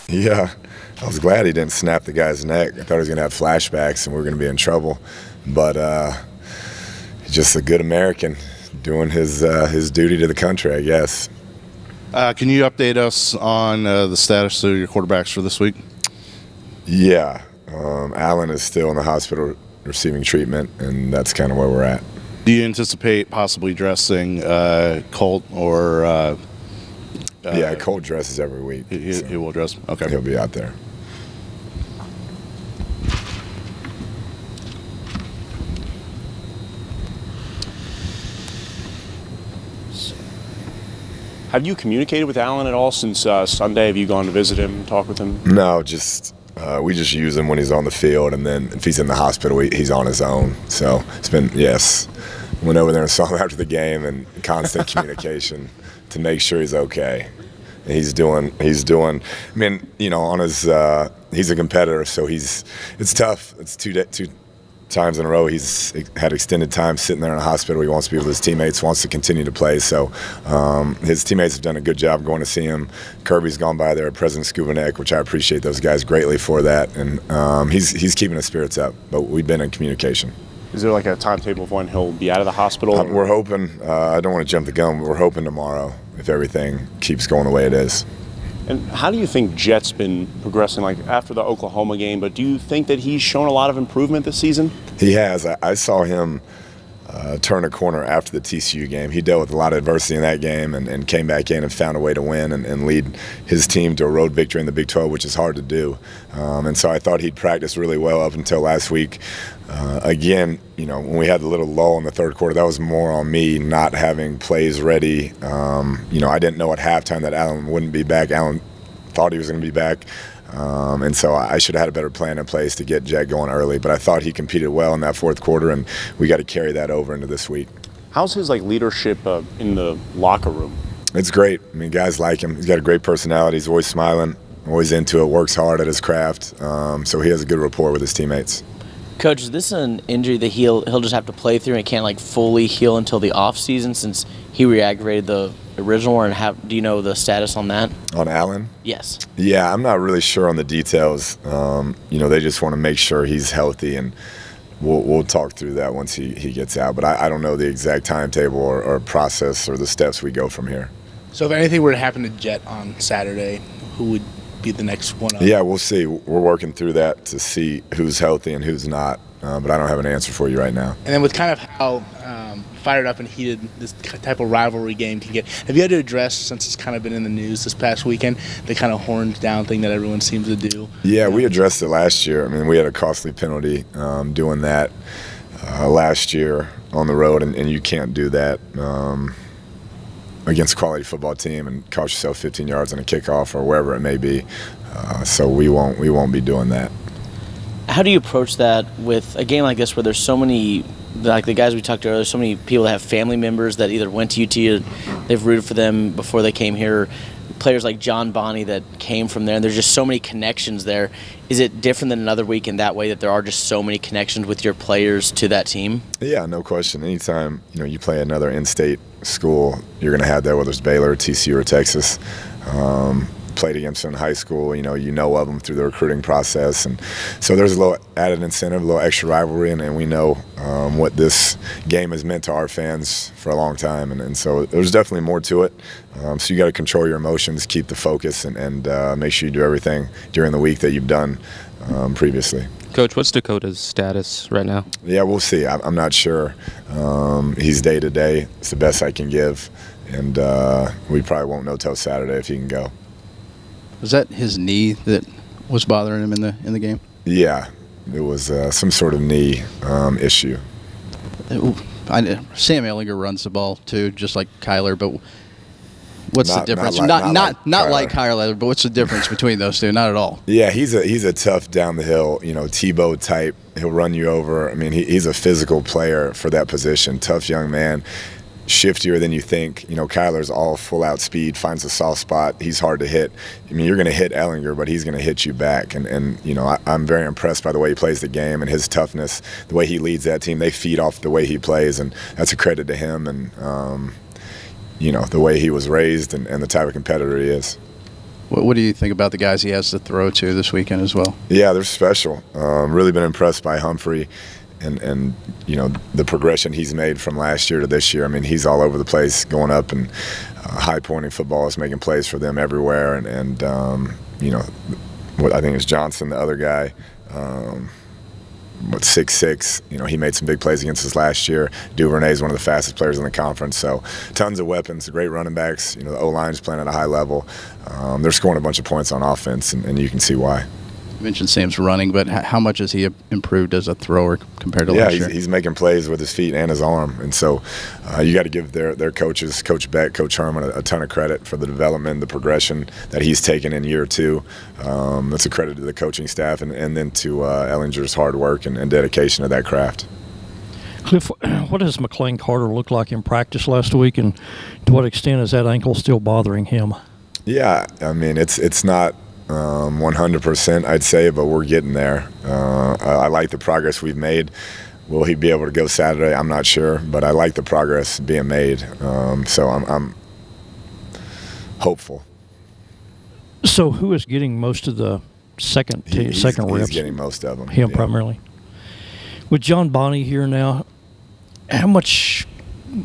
Yeah, I was glad he didn't snap the guy's neck. I thought he was going to have flashbacks and we were going to be in trouble. But he's just a good American doing his duty to the country, I guess. Can you update us on the status of your quarterbacks for this week? Yeah, Allen is still in the hospital receiving treatment, and that's kind of where we're at. Do you anticipate possibly dressing Colt or yeah, Colt dresses every week. He will dress? Okay. He'll be out there. Have you communicated with Allen at all since Sunday? Have you gone to visit him, talk with him? No, just we just use him when he's on the field, and then if he's in the hospital, he's on his own. So it's been, yes, went over there and saw him after the game, and constant communication to make sure he's okay. And he's doing. I mean, you know, on his he's a competitor, so it's tough. It's two times in a row he's had extended time sitting there in a hospital. He wants to be with his teammates, wants to continue to play. So his teammates have done a good job going to see him. Kirby's gone by there, President Skubanek, which I appreciate those guys greatly for that. And he's keeping his spirits up, but we've been in communication. Is there like a timetable of when he'll be out of the hospital? We're hoping, I don't want to jump the gun, but we're hoping tomorrow if everything keeps going the way it is. And how do you think Jett's been progressing, like after the Oklahoma game? But do you think that he's shown a lot of improvement this season? He has. I saw him turn a corner after the TCU game. He dealt with a lot of adversity in that game and came back in and found a way to win and lead his team to a road victory in the Big 12, which is hard to do. And so I thought he'd practiced really well up until last week. Again, you know, when we had the little lull in the third quarter, that was more on me not having plays ready. You know, I didn't know at halftime that Allen wouldn't be back. Allen thought he was going to be back. And so I should have had a better plan in place to get Jett going early. But I thought he competed well in that fourth quarter, and we got to carry that over into this week. How's his leadership in the locker room? It's great. I mean, guys like him. He's got a great personality. He's always smiling, always into it, works hard at his craft. So he has a good rapport with his teammates. Coach, is this an injury that he'll just have to play through and it can't fully heal until the off season since he re-aggravated the original one? Do you know the status on that? On Allen? Yes. Yeah, I'm not really sure on the details. You know, they just want to make sure he's healthy, and we'll talk through that once he gets out. But I don't know the exact timetable or process or the steps we go from here. So if anything were to happen to Jett on Saturday, who would be the next one up? Yeah, we'll see. We're working through that to see who's healthy and who's not, but I don't have an answer for you right now. And then with kind of how fired up and heated this type of rivalry game can get, have you had to address, since it's kind of been in the news this past weekend, the kind of horns down thing that everyone seems to do? Yeah, we addressed it last year. I mean, we had a costly penalty doing that last year on the road, and you can't do that against a quality football team and cost yourself 15 yards on a kickoff or wherever it may be. So we won't be doing that. How do you approach that with a game like this where there's so many, like the guys we talked to earlier, so many people that have family members that either went to UT or they've rooted for them before they came here, players like John Bonney that came from there, and there's just so many connections there. Is it different than another week in that way that there are just so many connections with your players to that team? Yeah, no question. Anytime you play another in-state school, you're going to have that, whether it's Baylor, TCU, or Texas. Played against them in high school, you know of them through the recruiting process, and so there's a little added incentive, a little extra rivalry, and we know what this game has meant to our fans for a long time, and so there's definitely more to it. So you got to control your emotions, keep the focus, and make sure you do everything during the week that you've done previously. Coach, what's Dakota's status right now? Yeah, we'll see. I'm not sure. He's day to day. It's the best I can give, and we probably won't know till Saturday if he can go. Was that his knee that was bothering him in the game? Yeah, it was some sort of knee issue. Sam Ehlinger runs the ball too, just like Kyler. But what's the difference? Not like Kyler, but what's the difference between those two? Not at all. Yeah, he's a tough down the hill, Tebow type. He'll run you over. I mean, he's a physical player for that position. Tough young man. Shiftier than you think. Kyler's all full-out speed, finds a soft spot. He's hard to hit. I mean, you're going to hit Ehlinger, but he's going to hit you back. And I'm very impressed by the way he plays the game and his toughness, the way he leads that team. They feed off the way he plays, and that's a credit to him and, the way he was raised and the type of competitor he is. What do you think about the guys he has to throw to this weekend as well? Yeah, they're special. Really been impressed by Humphrey and you know, the progression he's made from last year to this year. I mean, he's all over the place, going up and high pointing footballs, making plays for them everywhere. And you know, what I think is Johnson, the other guy. 6'6", you know, he made some big plays against us last year. Duvernay is one of the fastest players in the conference, so tons of weapons, great running backs. You know, the O-line's playing at a high level. They're scoring a bunch of points on offense, and you can see why. You mentioned Sam's running, but how much has he improved as a thrower compared to last year? Yeah, he's making plays with his feet and his arm, and so you got to give their coaches, Coach Beck, Coach Herman, a ton of credit for the development, the progression that he's taken in year 2. That's a credit to the coaching staff and then to Ellinger's hard work and dedication to that craft. Cliff, what does McLean Carter look like in practice last week, and to what extent is that ankle still bothering him? Yeah, I mean, it's not 100%, I'd say, but we're getting there. I like the progress we've made. Will he be able to go Saturday? I'm not sure, but I like the progress being made. So I'm hopeful. So who is getting most of the second reps? He's getting most of them. Him, yeah. Primarily. With John Bonney here now, how much,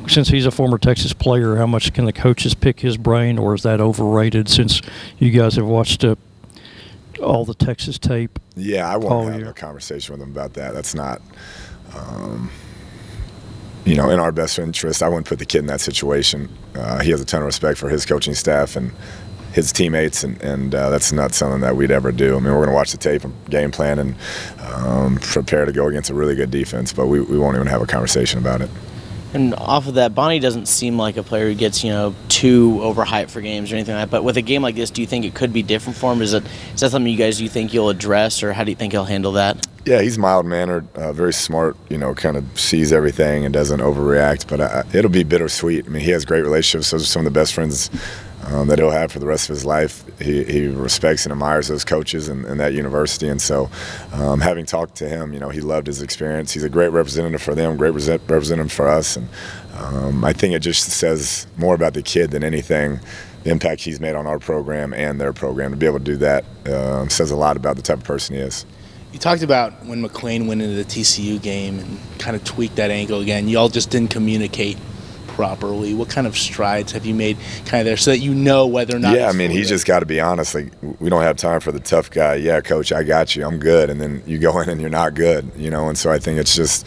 since he's a former Texas player, how much can the coaches pick his brain, or is that overrated since you guys have watched all the Texas tape? Yeah, I won't have a conversation with him about that. That's not, you know, in our best interest. I wouldn't put the kid in that situation. He has a ton of respect for his coaching staff and his teammates, and that's not something that we'd ever do. I mean, we're going to watch the tape and game plan and prepare to go against a really good defense, but we won't even have a conversation about it. And off of that, Bonney doesn't seem like a player who gets, you know, too overhyped for games or anything like that. But with a game like this, do you think it could be different for him? Is that something you think you'll address, or how do you think he'll handle that? Yeah, he's mild-mannered, very smart, you know, kind of sees everything and doesn't overreact. But it'll be bittersweet. I mean, he has great relationships. Those are some of the best friends that he'll have for the rest of his life. He respects and admires those coaches and that university. And so having talked to him, you know, he loved his experience. He's a great representative for them, great representative for us. And I think it just says more about the kid than anything, the impact he's made on our program and their program. To be able to do that says a lot about the type of person he is. You talked about when McLean went into the TCU game and kind of tweaked that ankle again. You all just didn't communicate properly. What kind of strides have you made kind of there so that you know whether or not? Yeah, I mean, he's just got to be honest. Like, we don't have time for the tough guy. Yeah, coach, I got you. I'm good. And then you go in and you're not good, you know. And so I think it's just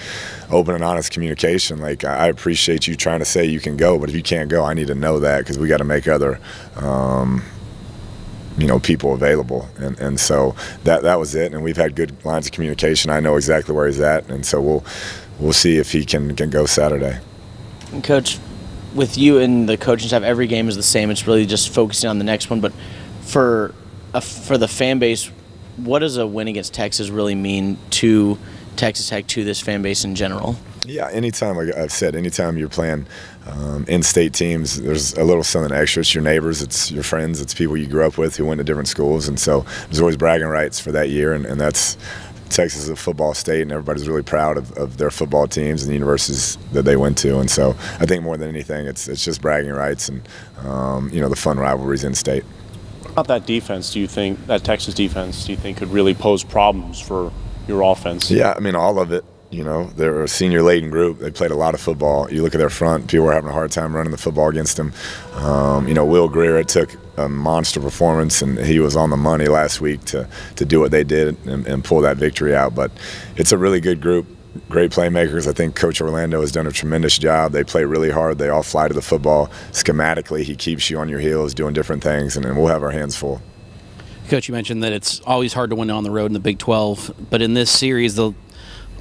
open and honest communication. Like, I appreciate you trying to say you can go, but if you can't go, I need to know that, because we got to make other you know, people available. And so that was it. And we've had good lines of communication. I know exactly where he's at. And so we'll see if he can go Saturday. And Coach, with you and the coaching staff, every game is the same. It's really just focusing on the next one. But for the fan base, what does a win against Texas really mean to Texas Tech, to this fan base in general? Yeah, anytime, like I've said, anytime you're playing in-state teams, there's a little something extra. It's your neighbors, it's your friends, it's people you grew up with who went to different schools. And so there's always bragging rights for that year, and that's – Texas is a football state, and everybody's really proud of their football teams and the universities that they went to. And so I think more than anything, it's just bragging rights and you know, the fun rivalries in state. What about that defense? Do you think that Texas defense could really pose problems for your offense? Yeah, I mean, all of it. You know, they're a senior-laden group. They played a lot of football. You look at their front, people were having a hard time running the football against them. You know, Will Greer took a monster performance, and he was on the money last week to do what they did and pull that victory out. But it's a really good group, great playmakers. I think Coach Orlando has done a tremendous job. They play really hard. They all fly to the football. Schematically, he keeps you on your heels doing different things, and we'll have our hands full. Coach, you mentioned that it's always hard to win on the road in the Big 12, but in this series,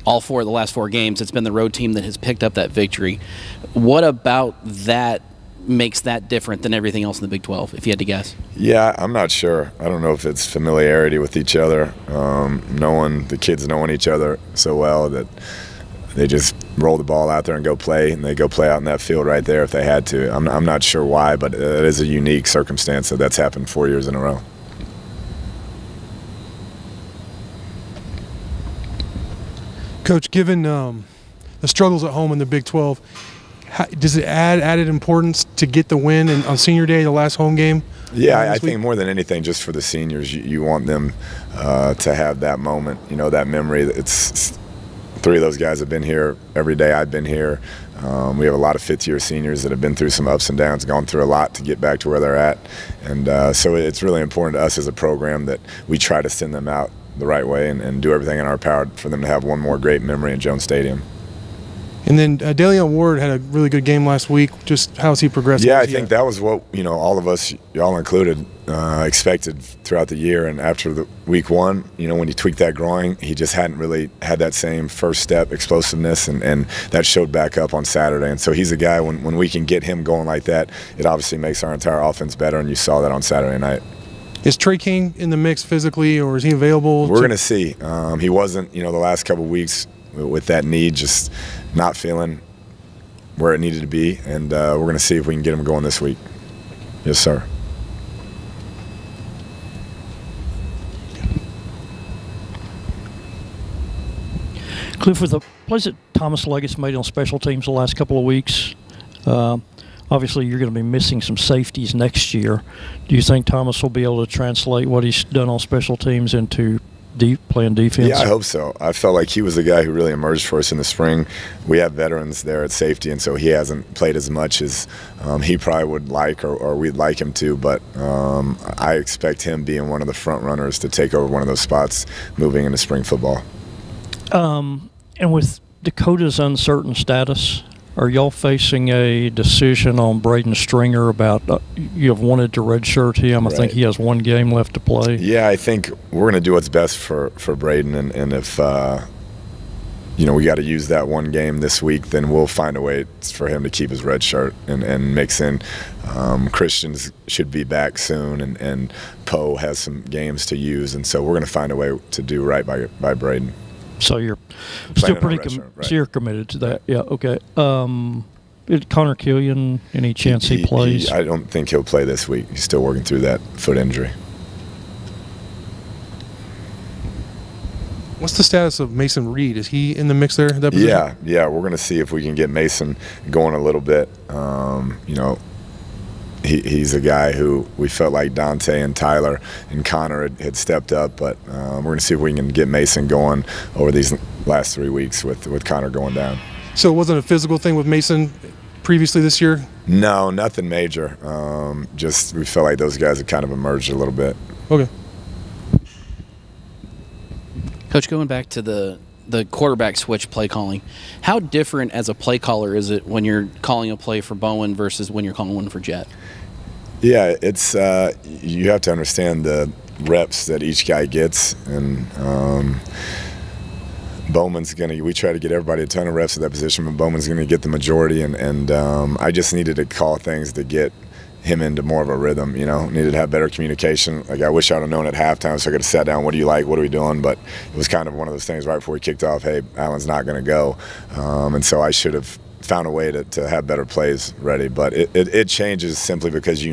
all four of the last 4 games, it's been the road team that has picked up that victory. What about that makes that different than everything else in the Big 12, if you had to guess? Yeah, I'm not sure. I don't know if it's familiarity with each other, the kids knowing each other so well that they just roll the ball out there and go play, and they go play out in that field right there if they had to. I'm not sure why, but it is a unique circumstance that's happened 4 years in a row. Coach, given the struggles at home in the Big 12, does it added importance to get the win on senior day, the last home game? Yeah, I think more than anything, just for the seniors, you want them to have that moment, that memory. It's 3 of those guys have been here every day I've been here. We have a lot of fifth-year seniors that have been through some ups and downs, gone through a lot to get back to where they're at. And so it's really important to us as a program that we try to send them out the right way and do everything in our power for them to have one more great memory in Jones Stadium. And then Daleon Ward had a really good game last week. Just how's he progressing? Yeah, I think that was what all of us, y'all included, expected throughout the year. And after the week 1, when he tweaked that groin, he just hadn't really had that same first step explosiveness, and that showed back up on Saturday. And so he's a guy, when we can get him going like that, it obviously makes our entire offense better, and you saw that on Saturday night. Is Trey King in the mix physically, or is he available? We're going to see. He wasn't, the last couple of weeks with that knee, just not feeling where it needed to be, and we're going to see if we can get him going this week. Yes, sir. Cliff, with the plays that Thomas Leggett's made on special teams the last couple of weeks, obviously you're going to be missing some safeties next year. Do you think Thomas will be able to translate what he's done on special teams into playing defense? Yeah, I hope so. I felt like he was the guy who really emerged for us in the spring. We have veterans there at safety, and so he hasn't played as much as he probably would like or we'd like him to, but I expect him being one of the front runners to take over one of those spots moving into spring football. And with Dakota's uncertain status, are y'all facing a decision on Braden Stringer about you have wanted to redshirt him? I think he has 1 game left to play. Yeah, I think we're going to do what's best for Braden, and if we got to use that 1 game this week, then we'll find a way for him to keep his red shirt and mix in. Christians should be back soon, and Poe has some games to use, and so we're going to find a way to do right by Braden. So you're still pretty so you're committed to that. Yeah, okay. Connor Killian, any chance he plays? I don't think he'll play this week. He's still working through that foot injury. What's the status of Mason Reed? Is he in the mix there? That position? Yeah. We're going to see if we can get Mason going a little bit. He's a guy who we felt like Dante and Tyler and Connor had stepped up, but we're going to see if we can get Mason going over these last 3 weeks with Connor going down. So it wasn't a physical thing with Mason previously this year? No, nothing major. Just we felt like those guys had kind of emerged a little bit. Okay. Coach, going back to the quarterback switch play calling, how different as a play caller is it when you're calling a play for Bowen versus when you're calling one for Jett? Yeah, it's you have to understand the reps that each guy gets, and Bowman's we try to get everybody a ton of reps at that position, but Bowman's gonna get the majority, and I just needed to call things to get him into more of a rhythm, needed to have better communication. Like, I wish I would have known at halftime, so I could have sat down, what do you like, what are we doing? But it was kind of one of those things right before we kicked off, hey, Allen's not going to go. And so I should have found a way to have better plays ready. But it changes simply because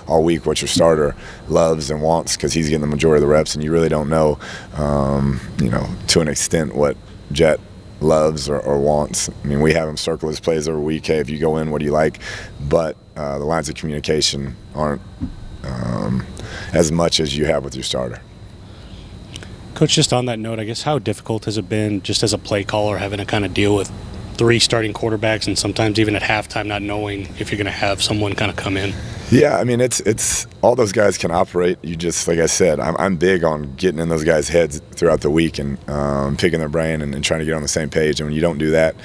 all week what your starter loves and wants, because he's getting the majority of the reps, and you really don't know, to an extent what Jett loves or wants. I mean, we have him circle his plays every week. Hey, if you go in, what do you like? But the lines of communication aren't as much as you have with your starter. Coach, just on that note, I guess how difficult has it been just as a play caller having to kind of deal with 3 starting quarterbacks and sometimes even at halftime not knowing if you're going to have someone kind of come in? Yeah, I mean, it's all those guys can operate. You just, like I said, I'm big on getting in those guys' heads throughout the week and picking their brain and trying to get on the same page. And when you don't do that,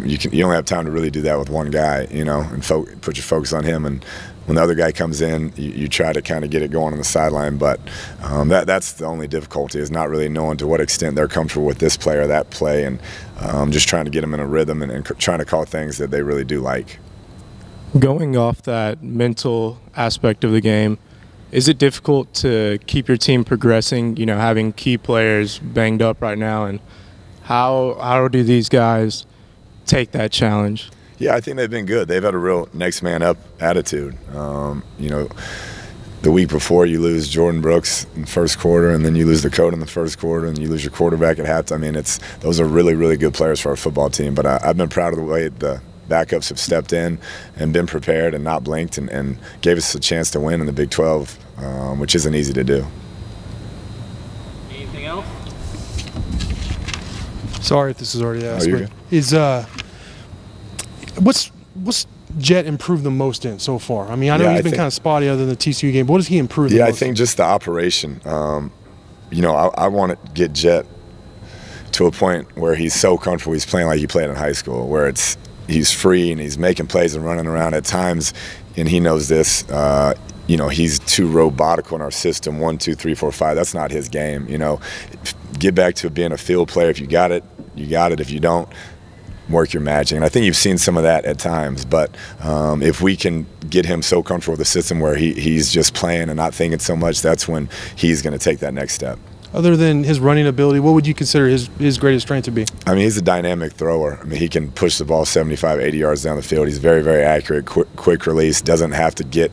you only have time to really do that with one guy, and put your focus on him. And when the other guy comes in, you try to kind of get it going on the sideline. But that's the only difficulty, is not really knowing to what extent they're comfortable with this play or that play, and just trying to get them in a rhythm and trying to call things that they really do like. Going off that mental aspect of the game, is it difficult to keep your team progressing, having key players banged up right now, and how do these guys take that challenge? Yeah, I think they've been good. They've had a real next man up attitude. The week before, you lose Jordan Brooks in the first quarter, and then you lose Dakota in the first quarter, and you lose your quarterback at halftime. I mean, those are really, really good players for our football team. But I've been proud of the way the backups have stepped in and been prepared and not blinked and gave us a chance to win in the Big 12, which isn't easy to do. Anything else? Sorry if this is already asked. you're But what's Jett improved the most in so far? I mean, I know he's been kind of spotty other than the TCU game, but what does he improve the most? Yeah, I think just the operation. You know, I want to get Jett to a point where he's so comfortable he's playing like he played in high school, where he's free and he's making plays and running around at times, and he knows this. You know, he's too robotical in our system, 1, 2, 3, 4, 5. That's not his game, you know. Get back to being a field player. If you got it, you got it. If you don't, work your magic. And I think you've seen some of that at times. But if we can get him so comfortable with the system where he's just playing and not thinking so much, that's when he's going to take that next step. Other than his running ability, what would you consider his greatest strength to be? I mean, he's a dynamic thrower. I mean, he can push the ball 75, 80 yards down the field. He's very, very accurate, quick release, doesn't have to get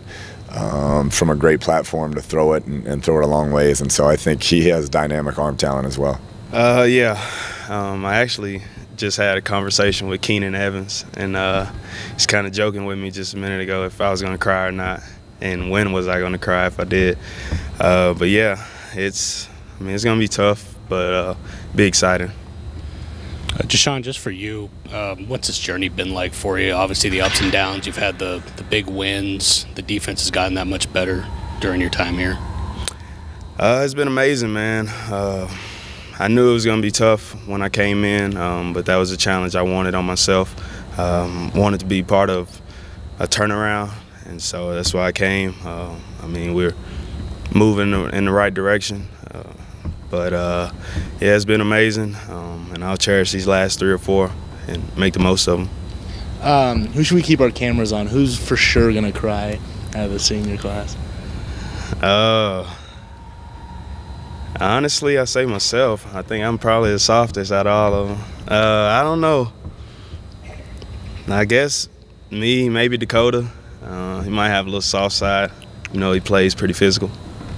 from a great platform to throw it and throw it a long ways. And so I think he has dynamic arm talent as well. Yeah. I actually just had a conversation with Keenan Evans, and he's kind of joking with me just a minute ago if I was going to cry or not, and when was I going to cry if I did. But yeah, it's going to be tough, but be exciting. Deshaun, just for you, what's this journey been like for you? Obviously the ups and downs, you've had the big wins, the defense has gotten that much better during your time here. It's been amazing, man. I knew it was going to be tough when I came in, but that was a challenge I wanted on myself. Wanted to be part of a turnaround, and so that's why I came. I mean, we're moving in the right direction. But yeah, it's been amazing, and I'll cherish these last 3 or 4 and make the most of them. Who should we keep our cameras on? Who's for sure going to cry out of the senior class? Honestly, I say myself. I think I'm probably the softest out of all of them. I don't know. I guess me, maybe Dakota. He might have a little soft side. You know, he plays pretty physical.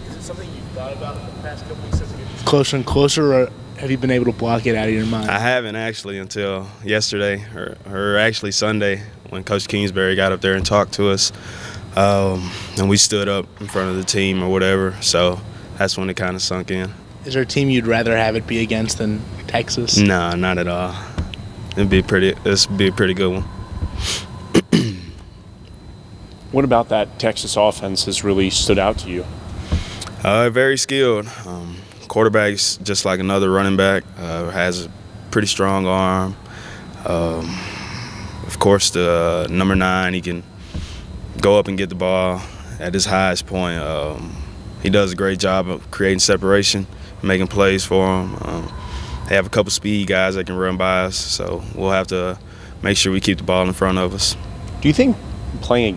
Is it something you've thought about in the past couple weeks as it gets closer and closer, or have you been able to block it out of your mind? I haven't actually until yesterday, or actually Sunday, when Coach Kingsbury got up there and talked to us. And we stood up in front of the team or whatever, so that's when it kind of sunk in. Is there a team you'd rather have it be against than Texas? No, not at all. This would be a pretty good one. What about that Texas offense has really stood out to you? Very skilled. Quarterback's just like another running back, has a pretty strong arm. Of course, the number 9, he can go up and get the ball at his highest point. He does a great job of creating separation, making plays for him. They have a couple speed guys that can run by us, so we'll have to make sure we keep the ball in front of us. Do you think coming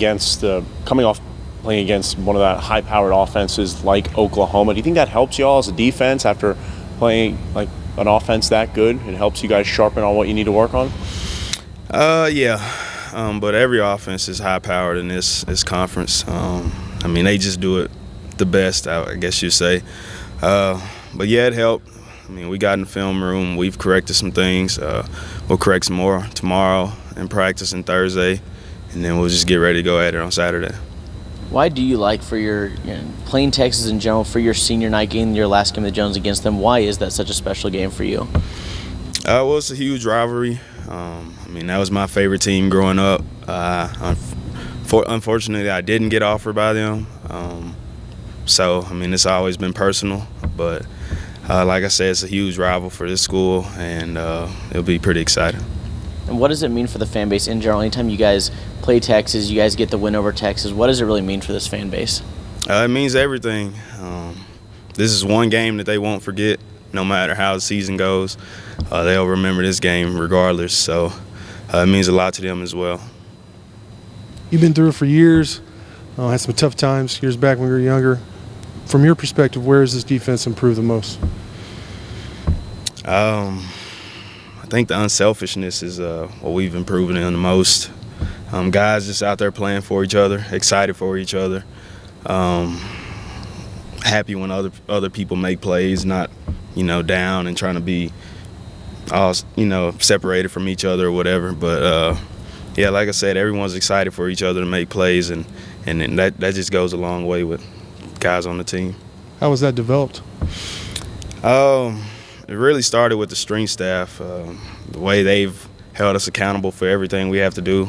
off playing against one of that high-powered offenses like Oklahoma, do you think that helps y'all as a defense after playing like an offense that good? It helps you guys sharpen on what you need to work on? Yeah, but every offense is high-powered in this conference. I mean, they just do it the best, I guess you'd say. But yeah, it helped. I mean, we got in the film room. We've corrected some things. We'll correct some more tomorrow in practice and Thursday, and then we'll just get ready to go at it on Saturday. Why do you like for your playing Texas in general, for your senior night game, your last game of the Jones against them? Why is that such a special game for you? Well, it's a huge rivalry. I mean, that was my favorite team growing up. Unfortunately, I didn't get offered by them. So, I mean, it's always been personal. But like I said, it's a huge rival for this school, and it'll be pretty exciting. And what does it mean for the fan base in general? Anytime you guys play Texas, you guys get the win over Texas, what does it really mean for this fan base? It means everything. This is one game that they won't forget, no matter how the season goes. They'll remember this game regardless, so it means a lot to them as well. You've been through it for years, had some tough times years back when we were younger. From your perspective, where has this defense improved the most? I think the unselfishness is what we've improved in the most. Guys just out there playing for each other, excited for each other, happy when other people make plays, not down and trying to be all separated from each other or whatever. But yeah, like I said, everyone's excited for each other to make plays, and that just goes a long way with guys on the team. How was that developed? It really started with the strength staff, the way they've held us accountable for everything we have to do.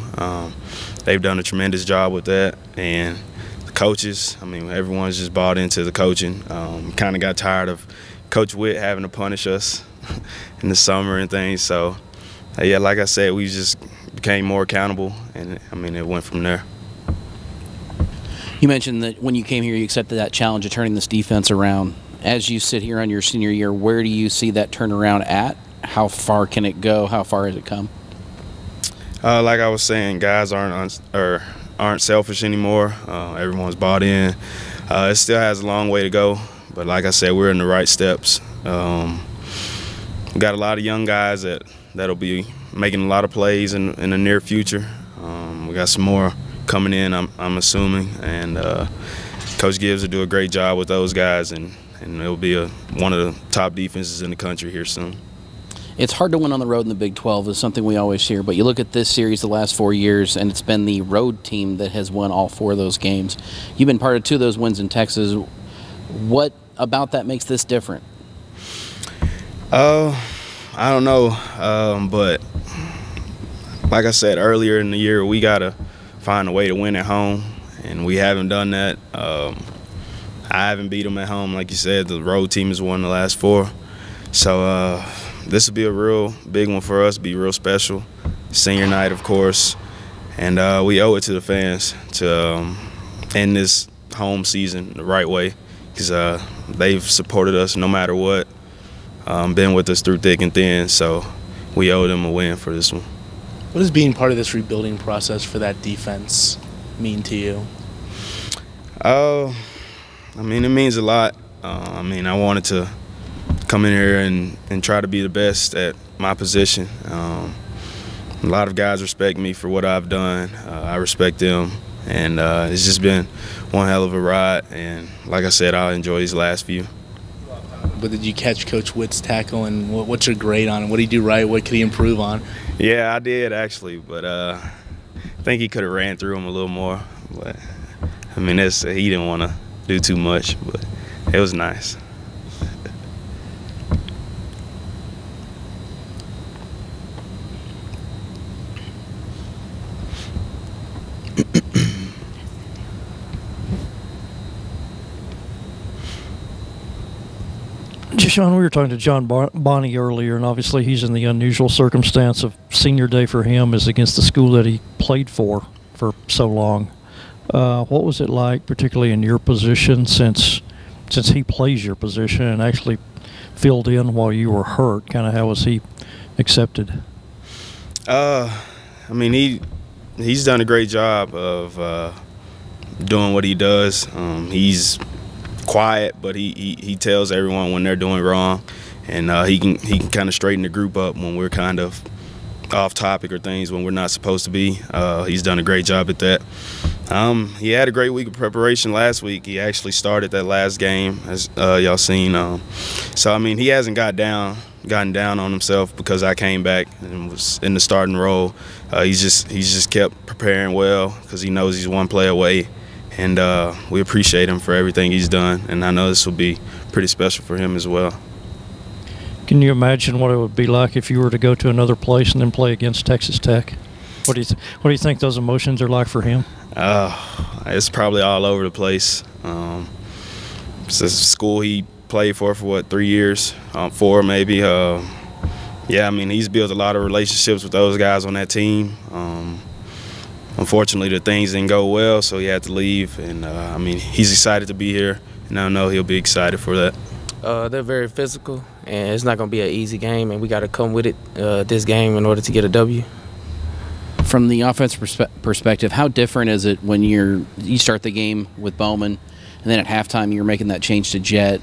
They've done a tremendous job with that, and the coaches, I mean, everyone's just bought into the coaching. Kind of got tired of Coach Witt having to punish us in the summer and things. So, yeah, like I said, we just became more accountable, and, I mean, it went from there. You mentioned that when you came here, you accepted that challenge of turning this defense around. As you sit here on your senior year, where do you see that turnaround at? How far can it go? How far has it come? Like I was saying, guys aren't selfish anymore. Everyone's bought in. It still has a long way to go, but like I said, we're in the right steps. We got a lot of young guys that'll be making a lot of plays in the near future. We got some more coming in, I'm assuming, and Coach Gibbs will do a great job with those guys, and it'll be one of the top defenses in the country here soon. It's hard to win on the road in the Big 12 is something we always hear, but you look at this series the last 4 years, and it's been the road team that has won all 4 of those games. You've been part of 2 of those wins in Texas. What about that makes this different? I don't know, but like I said earlier in the year, we got to find a way to win at home, and we haven't done that. I haven't beat them at home. Like you said, the road team has won the last 4. So this will be a real big one for us, be real special. Senior night, of course, and we owe it to the fans to end this home season the right way, because they've supported us no matter what, been with us through thick and thin, so we owe them a win for this one. What does being part of this rebuilding process for that defense mean to you? I mean, it means a lot. I mean, I wanted to come in here and try to be the best at my position. A lot of guys respect me for what I've done. I respect them, and it's just been one hell of a ride. And like I said, I'll enjoy these last few. But did you catch Coach Witt's tackle, and what's your grade on it? What did he do right? What could he improve on? Yeah, I did actually, but I think he could have ran through him a little more. But I mean, he didn't want to do too much, but it was nice. Sean, we were talking to John Bonney earlier, and obviously he's in the unusual circumstance of senior day for him is against the school that he played for so long. What was it like, particularly in your position, since he plays your position and actually filled in while you were hurt? Kind of how was he accepted? I mean, he's done a great job of doing what he does. He's quiet, but he tells everyone when they're doing wrong, and he can kind of straighten the group up when we're kind of off topic or things when we're not supposed to be. He's done a great job at that. He had a great week of preparation last week. He actually started that last game, as y'all seen. So I mean, he hasn't gotten down on himself because I came back and was in the starting role. He's just kept preparing well because he knows he's one play away. And we appreciate him for everything he's done, and I know this will be pretty special for him as well. Can you imagine what it would be like if you were to go to another place and then play against Texas Tech? What do you think those emotions are like for him? It's probably all over the place. It's a school he played for what, 3 years, 4 maybe. Yeah, I mean, he's built a lot of relationships with those guys on that team. Unfortunately, the things didn't go well, so he had to leave. And, I mean, he's excited to be here, and I know he'll be excited for that. They're very physical, and it's not going to be an easy game, and we got to come with it this game in order to get a W. From the offense perspective, how different is it when you start the game with Bowman, and then at halftime you're making that change to Jett?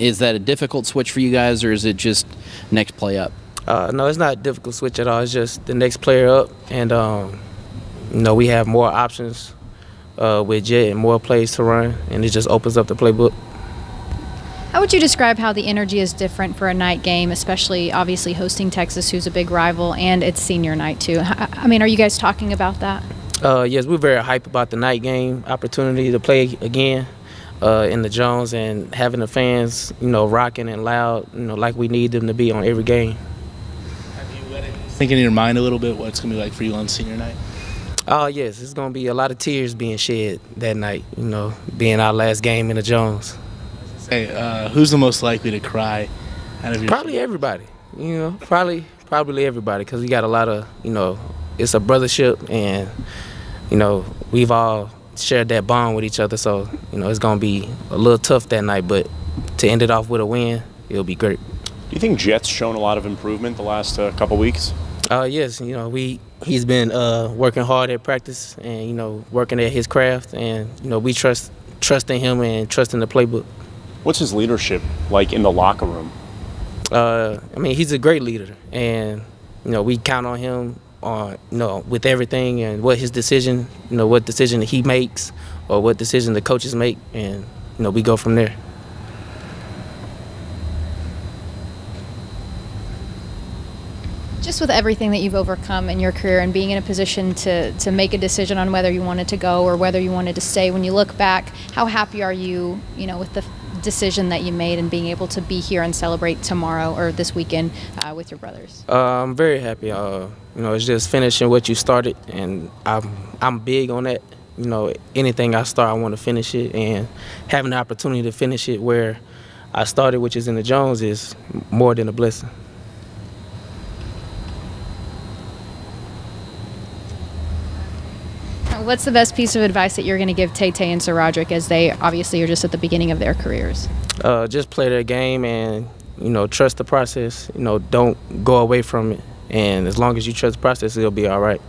Is that a difficult switch for you guys, or is it just next play up? No, it's not a difficult switch at all. It's just the next player up, and we have more options with Jett and more plays to run, and it just opens up the playbook. How would you describe how the energy is different for a night game, especially obviously hosting Texas, who's a big rival, and it's senior night too? I mean, are you guys talking about that? Yes, we're very hyped about the night game opportunity to play again in the Jones and having the fans, rocking and loud, like we need them to be on every game. Thinking in your mind a little bit what it's going to be like for you on senior night? Oh, yes, it's going to be a lot of tears being shed that night, being our last game in the Jones. Hey, who's the most likely to cry out of your Probably everybody, probably everybody, because we got a lot of, it's a brothership, and, we've all shared that bond with each other, so, it's going to be a little tough that night, but to end it off with a win, it'll be great. Do you think Jett's shown a lot of improvement the last couple weeks? Yes, he's been working hard at practice and, working at his craft, and, we trust in him and trust in the playbook. What's his leadership like in the locker room? I mean, he's a great leader, and we count on him with everything and what his decision, what decision he makes or what decision the coaches make, and we go from there. Just with everything that you've overcome in your career and being in a position to make a decision on whether you wanted to go or whether you wanted to stay, when you look back, how happy are you, with the decision that you made and being able to be here and celebrate tomorrow or this weekend with your brothers? I'm very happy. It's just finishing what you started, and I'm big on that. Anything I start, I want to finish it, and having the opportunity to finish it where I started, which is in the Jones, is more than a blessing. What's the best piece of advice that you're going to give Tay-Tay and Sir Roderick as they obviously are just at the beginning of their careers? Just play their game and, trust the process. Don't go away from it. And as long as you trust the process, it'll be all right.